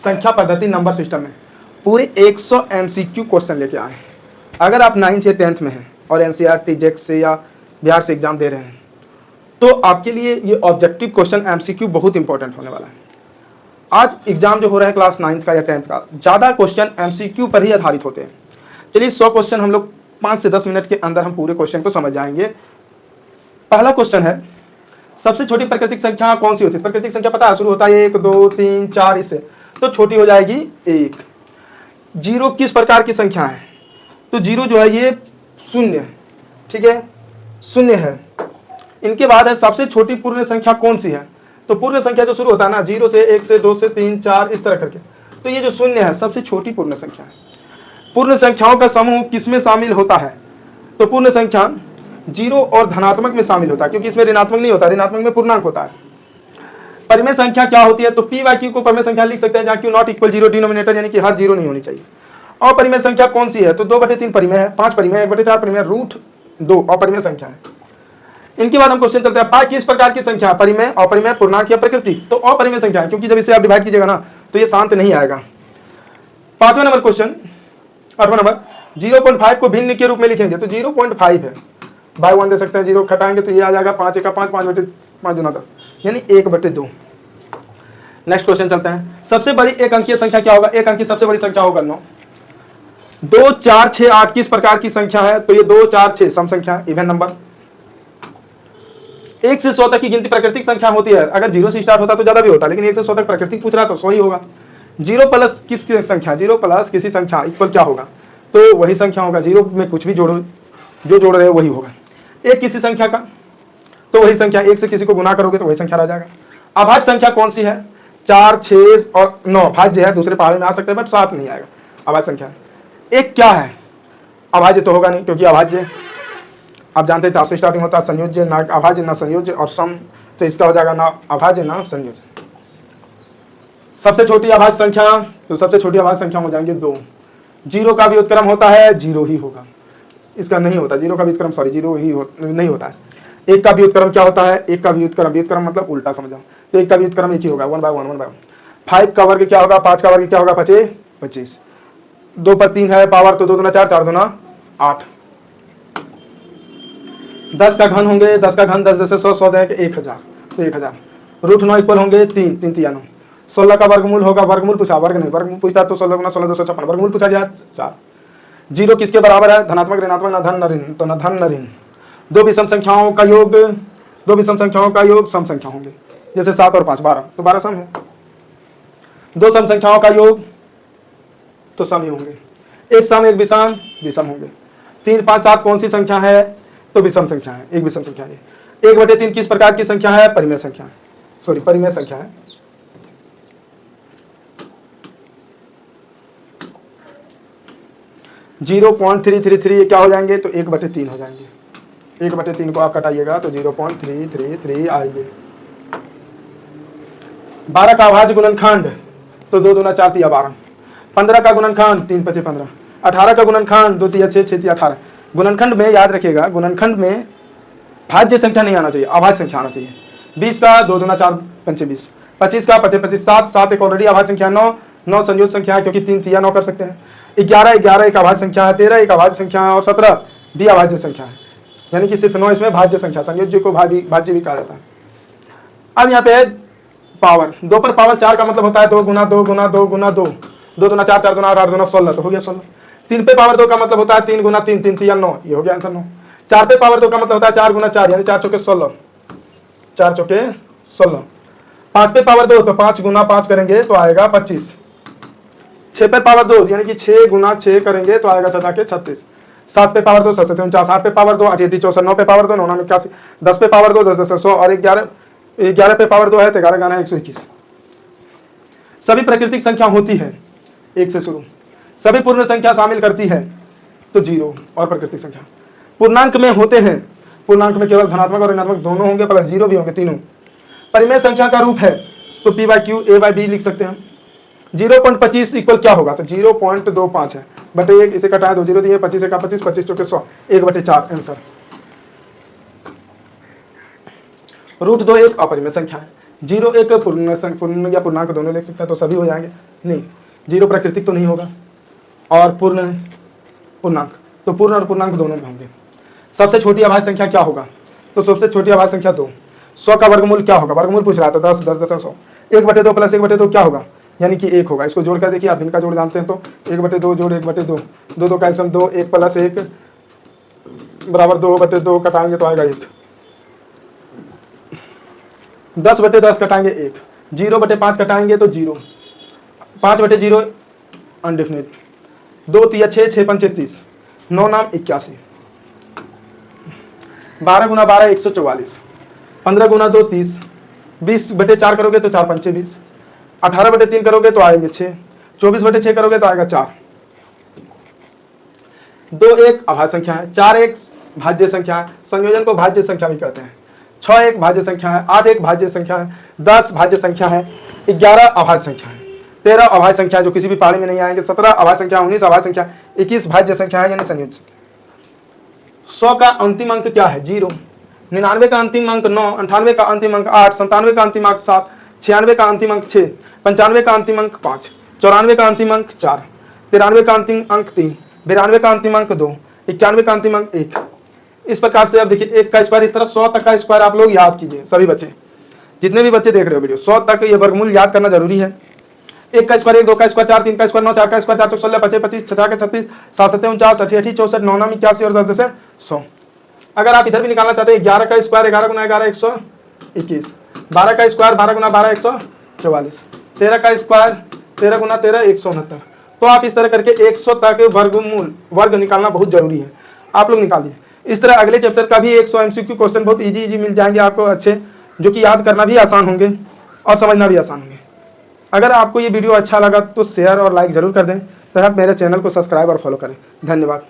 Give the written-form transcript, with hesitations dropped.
संख्या पद्धति number system में पूरे 100 MCQ क्वेश्चन लेके आए हैं। अगर आप 9th या 10th में हैं और NCERT जेक से या बिहार से एग्जाम दे रहे हैं तो आपके लिए ये ऑब्जेक्टिव क्वेश्चन MCQ बहुत इंपॉर्टेंट होने वाला है। आज एग्जाम जो हो रहा है क्लास 9th का या 10th का, ज़्यादा क्वेश्चन MCQ पर ही आधारित होते हैं। चलिए 100 क्वेश्चन हम लोग 5 से 10 मिनट के अंदर हम पूरे क्वेश्चन को समझ जाएंगे। पहला क्वेश्चन है, सबसे छोटी प्राकृतिक संख्या कौन सी होती है? प्राकृतिक संख्या पता है, शुरू होता है 1 2 3 4 इससे, तो छोटी हो जाएगी 1। जीरो किस प्रकार की संख्या है? तो जीरो जो है ये शून्य, ठीक है, शून्य है। इनके बाद है सबसे छोटी पूर्ण संख्या कौन सी है? तो पूर्ण संख्या जो शुरू होता है ना 0 से 1 से 2 से 3 4 इस तरह करके, तो ये जो शून्य है सबसे छोटी पूर्ण संख्या है। पूर्ण संख्याओं का समूह किसमें शामिल होता है? तो पूर्ण संख्या जीरो और धनात्मक में शामिल होता है, क्योंकि इसमें ऋणात्मक नहीं होता, ऋणात्मक में पूर्णांक होता है। परिमेय संख्या क्या होती है? तो पी बाई क्यू को परिमेय संख्या लिख सकते हैं जहाँ Q not equal zero, denominator यानी कि हर जीरो नहीं होनी चाहिए। और परिमेय संख्या कौन सी है? तो 2/3 परिमेय है, 5 परिमेय, 1/4 परिमेय, √2 अपरिमेय संख्या है। इनके बाद हम क्वेश्चन चलते हैं, पाई किस प्रकार की संख्या? परिमेय, अपरिमेय, पूर्णांक या प्रकृति? तो अपरिमेय संख्या है, क्योंकि जब इसे आप डिवाइड कीजिएगा ना तो ये शांत नहीं आएगा। 5वां नंबर क्वेश्चन, 8वां नंबर, 0.5 को भिन्न के रूप में लिखेंगे तो 0.5 है, बाय 1 दे सकते हैं, 0 घटाएंगे तो ये आ जाएगा 5 1 5, 5/5 दूना 10 यानी 1/2। नेक्स्ट क्वेश्चन चलते हैं, सबसे बड़ी एक अंकीय संख्या क्या होगा? एक अंकीय सबसे बड़ी संख्या होगा 9। 2 4 6 8 किस प्रकार की संख्या है? तो ये 2 4 6 सम संख्या, इवन नंबर। 1 से 100 तक की गिनती प्राकृतिक संख्या होती है। अगर 0 से स्टार्ट होता तो ज्यादा भी होता, लेकिन 1 से 100 तक प्राकृतिक पूछ रहा तो 100 ही होगा। 0 प्लस किसकी संख्या? 0 प्लस किसी संख्या इक्वल क्या होगा? तो वही संख्या होगा, 0 में कुछ भी जोड़ो, जो जोड़ रहे हो वही होगा। 1 किसी संख्या का तो वही संख्या, 1 से किसी को गुना करोगे तो वही संख्या रह जाएगा। अभाज्य संख्या कौन सी है? 4 6 और 9 भाज्य है, दूसरे पहाड़े में आ सकते हैं बट 7 नहीं आएगा, अभाज्य संख्या। 1 क्या है? अभाज्य तो होगा नहीं, क्योंकि अभाज्य आप जानते हैं 4 से स्टार्टिंग होता है, संयोज्य ना अभाज्य ना संयोज्य और सम, तो इसका हो जाएगा ना अभाज्य ना संयोज्य। सबसे छोटी अभाज्य संख्या, तो सबसे छोटी अभाज्य संख्या हो जाएंगे 2। 0 का भी उत्क्रम होता है 0 ही होगा, इसका नहीं होता 0 का भी उत्क्रम, सॉरी 0 ही नहीं होता है। 1 का भी उत्क्रम क्या होता है? 1 का भी उत्क्रम मतलब उल्टा समझो, तो 1 का भी उत्क्रम 1 ही होगा, 1/1 5 का वर्ग क्या होगा? 5 का वर्ग क्या होगा? 25। 2 पर 3 है पावर, तो 2 दूना 4 4 दूना 8। 10 का घन होंगे, 10 का घन 10 जैसे 100 100 दें 1000, तो 1000। √9 इक्वल होंगे 3 3 3 9। 16 का वर्गमूल होगा, वर्गमूल पूछा, वर्ग नहीं, वर्गमूल पूछता तो 16 गुना 16 256, वर्गमूल पूछा गया 4। 0 किसके बराबर है? धनात्मक ऋणात्मक, ना धन न ऋण, तो न धन न ऋण। 2 विषम संख्याओं का योग, 2 विषम संख्याओं का योग सम संख्या होंगे, जैसे 7 और 5 12, तो 12 सम है। 2 सम संख्याओं का योग तो सम ही होंगे, एक सम एक विषम विषम होंगे। 3 5 7 कौन सी संख्या है? तो विषम संख्या है, एक विषम संख्या है। 1/3 किस प्रकार की संख्या है? परिमेय संख्या है, सॉरी परिमेय संख्या है। .333 क्या हो जाएंगे? तो 1/3 हो जाएंगे। 1/3 को आप कटाइएगा तो 0.333 आएंगे। 12 का अभाज्य गुणनखंड, तो 2 दूना 4 तिया 12। 15 का गुणनखंड 3 5 15। 18 का गुणनखंड 2 तिया 6 6 तिया 18। गुणनखंड में याद रखिएगा, गुणनखंड में भाज्य संख्या नहीं आना चाहिए, अभाज्य संख्या आना चाहिए। 20 का 2 दूना 4 5 20। 25 का 25 25 7 7 एक ऑलरेडी अभाज्य संख्या, 9 9 संयोज्य संख्या है, क्योंकि 3 तिया 9 कर सकते हैं। 11 11 एक अभाज्य संख्या है, 13 एक अभाज्य संख्या है और 17 भी अभाज्य संख्या है, यानी कि सिर्फ 9 इसमें भाज्य संख्या, संयोज्य को भाज्य भी कहा जाता है। अब यहाँ पे है पावर, 2 पर पावर 4 का मतलब होता है 2 गुना 2 गुना 2 गुना 2, 2 दूना 4 4 दूना 8 8 दूना 16, तो हो गया 16। 3 पे पावर 2 का मतलब होता है 3 गुना 3 3 3 9, ये हो गया आंसर 9। 4 पे पावर 2 का मतलब होता है 4 गुना 4 यानी 4 चौके 16, 4 चौके 16। 5 पे पावर 2 तो 5 गुना 5 करेंगे तो आएगा 25। 6 पे पावर 2 यानी कि 6 गुना 6 करेंगे तो आएगा 6 के 36। 7 पे पावर 2 7 49, 8 पे पावर 2 8 64, 9 पे पावर 2 9 81, 10 पे पावर 2 10 10 100 और 11 पे पावर 2 है तो 11 गाना 121। सभी प्राकृतिक संख्या होती है 1 से शुरू, सभी पूर्ण संख्या शामिल करती है तो 0 और प्राकृतिक संख्या। पूर्णांक में होते हैं, पूर्णांक में केवल धनात्मक और ऋणात्मक दोनों होंगे, प्लस 0 भी होंगे तीनों। परिमेय संख्या का रूप है तो p/q a/b लिख सकते हैं। 0.25 इक्वल क्या होगा? तो 0.25 है, बटे 1, इसे कटाया 2 0 दिए, 25 का 25 25 चौके 100, 1/4 आंसर। √2 एक अपरिमेय संख्या है, जीरो एक पूर्ण या पूर्णांक दोनों लिख सकते हैं, तो सभी हो जाएंगे। नहीं, जीरो प्राकृतिक तो नहीं होगा और पूर्ण पूर्णांक, तो पूर्ण और पूर्णांक दोनों में होंगे। सबसे छोटी अभाज्य संख्या क्या होगा? तो सबसे छोटी अभाज्य संख्या 2। 100 का वर्गमूल क्या होगा? वर्गमूल पूछ रहा था 10 10 10 100। 1/2 प्लस 1/2 क्या होगा? यानी कि 1 होगा। इसको जोड़ कर देखिए, आप इनका जोड़ जानते हैं, तो 1/2 जोड़ 1/2, 2 2 कैल्शियम 2, 1 प्लस 1 बराबर 2/2, कटाएंगे तो आएगा 1। 10/10 कटाएंगे 1, 0/5 कटाएंगे तो 0, 5/0 अनडेफिनेट, 2 3 6 6 5 30, 9 नाम 81, 12 गुना 12 144, 15 गुना 2 30, 20/4 करोगे तो 4 5 20, 18/3 करोगे तो आएंगे 6, 24/6 करोगे तो आएगा 4। 2 एक अभाज्य संख्या है, 4 एक भाज्य संख्या है, संयोजन को भाज्य संख्या भी कहते हैं। 6 एक भाज्य संख्या है, 8 एक भाज्य संख्या है, 10 भाज्य संख्या है, 11 अभाज्य संख्या है, 13 अभाज्य संख्या जो किसी भी पारी में नहीं आएंगे, 17 अभाज्य संख्या, 19 अभाज्य संख्या, 21 भाज्य संख्या है यानी संयोजन संख्या। 100 का अंतिम अंक क्या है? 0। 99 का अंतिम अंक 9, 98 का अंतिम अंक 8, 97 का अंतिम अंक 7, 96 का अंतिम अंक 6, 95 का अंतिम अंक 5, 94 का अंतिम अंक 4, 93 का अंतिम अंक 3, 92 का अंतिम अंक 2, 91 का अंतिम अंक 1। इस प्रकार से आप देखिए 1 का स्क्वायर, इस तरह 100 तक का स्क्वायर आप लोग याद कीजिए। सभी बच्चे, जितने भी बच्चे देख रहे हो वीडियो, 100 तक ये वर्गमूल याद करना जरूरी है। 1 का स्क्वायर 1, 2 का स्क्वायर 4, 3 का स्क्वायर 9, 4 का स्क्वायर 4 तो 16, 25 25, 6 के 36, 7 7 49, 88 64, 9 9 81 और 10 10 100। अगर आप इधर भी निकालना चाहते हैं 11 का स्क्वायर 11 गुना 11 121, 12 का स्क्वायर 12 गुना 12 144, 13 का स्क्वायर 13 गुना 13 169। तो आप इस तरह करके 100 तक वर्ग निकालना बहुत जरूरी है, आप लोग निकालिए। इस तरह अगले चैप्टर का भी 100 MCQ क्वेश्चन बहुत इजी मिल जाएंगे आपको, अच्छे, जो कि याद करना भी आसान होंगे और समझना भी आसान होंगे। अगर आपको ये वीडियो अच्छा लगा तो शेयर और लाइक जरूर कर दें तथा मेरे चैनल को सब्सक्राइब और फॉलो करें। धन्यवाद।